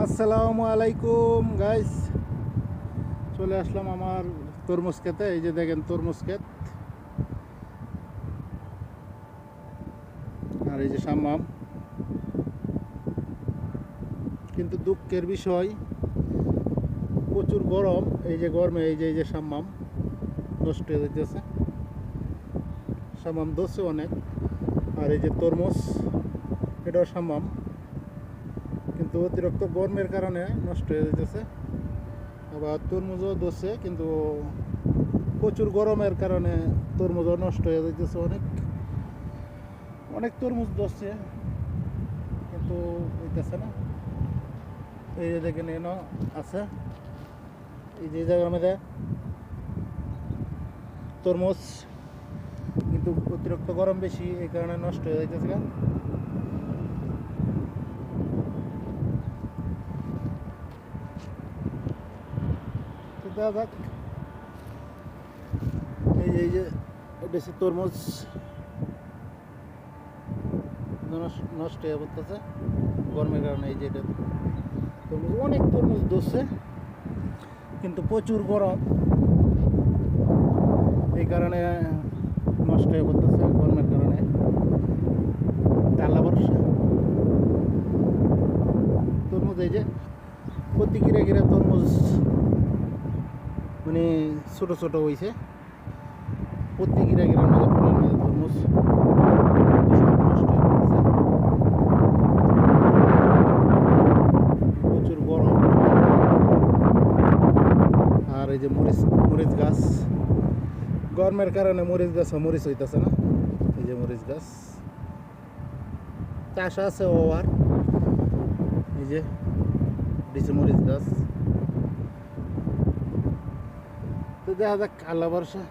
আসসালামু আলাইকুম গাইস, চলে আসলাম আমার তরমুজ খেতে। এই যে দেখেন তরমুজ ক্ষেত, আর এই যে সাম্মাম। কিন্তু দুঃখের বিষয়, প্রচুর গরম। এই যে গরমে এই যে সাম্মাম নষ্ট হয়ে যাচ্ছে, সাম্মাম ধরছে অনেক। আর এই যে তরমুজ, এটাও সাম্মাম, কিন্তু অতিরিক্ত গরমের কারণে নষ্ট হয়ে যাচ্ছে। আবার তরমুজও ধরছে, কিন্তু প্রচুর গরমের কারণে তরমুজও নষ্ট হয়ে যাইতেছে। অনেক অনেক তরমুজ ধরছে, কিন্তু হইতেছে না। এই যে দেখেন এনো আছে, এই যে জায়গার মধ্যে তরমুজ, কিন্তু অতিরিক্ত গরম বেশি, এই কারণে নষ্ট হয়ে যাইতেছে। তো দেখা যাক। এই যে বেশি তরমুজ নষ্ট হয়ে পড়তেছে গরমের কারণে। এই যে এটা তরমুজ, অনেক তরমুজ ধরছে, কিন্তু প্রচুর গরম, এই কারণে নষ্ট হয়ে পড়তেছে গরমের কারণে। টালা বর্ষা তরমুজ, এই যে প্রতি গিরে গিরে তরমুজ মানে ছোটো ছোটো হয়েছে। প্রতি গিরা গিরার মধ্যে ফুলের মধ্যে তরমুজ সব নষ্ট হয়ে পড়তেছে। প্রচুর গরম। আর এই যে মরিচ মরিচ গাছ, গরমের কারণে মরিচ গাছ মরিচ হইতেছে না। এই যে মরিচ গাছ চাষ আছে ও, আর এই যে ডিসে মরিচ গাছ। তো দেখা যাক, আল্লাহ ভরসা।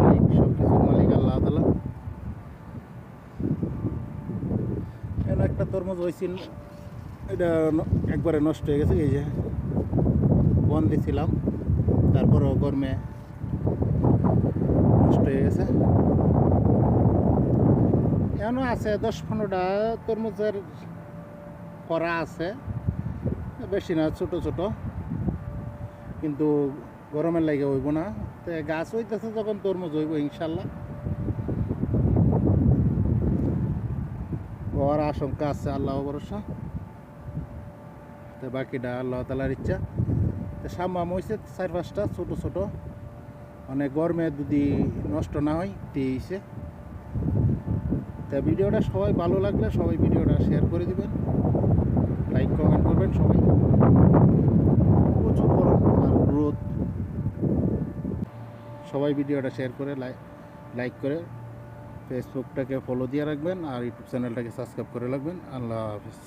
মালিক, সব কিছুর মালিক আল্লাহ তাআলা। এখানে একটা তরমুজ হয়েছিল, এটা একবারে নষ্ট হয়ে গেছে। এই যে বন দিছিলাম, তারপরও গরমে নষ্ট হয়ে গেছে। এখনও আছে 10-15টা তরমুজের করা আছে, বেশি না, ছোট ছোট, কিন্তু গরমের লাগে হইব না। তো গাছ হইতেছে যখন তরমুজ হইব ইনশাল্লাহ। হওয়ার আশঙ্কা আছে, আল্লাহ ভরসা। তো বাকিটা আল্লাহ তাআলার ইচ্ছা। তো সাম্মাম হয়েছে 4-5টা ছোট ছোট, মানে গরমে যদি নষ্ট না হয় দিয়েছে। তা ভিডিওটা সবাই ভালো লাগলে সবাই ভিডিওটা শেয়ার করে দিবেন, লাইক কমেন্ট করবেন সবাই। প্রচুর গরম আর রোদ। সবাই ভিডিওটা শেয়ার করে লাইক করে ফেসবুকটাকে ফলো দিয়ে রাখবেন, আর ইউটিউব চ্যানেলটাকে সাবস্ক্রাইব করে রাখবেন। আল্লাহ হাফিজ।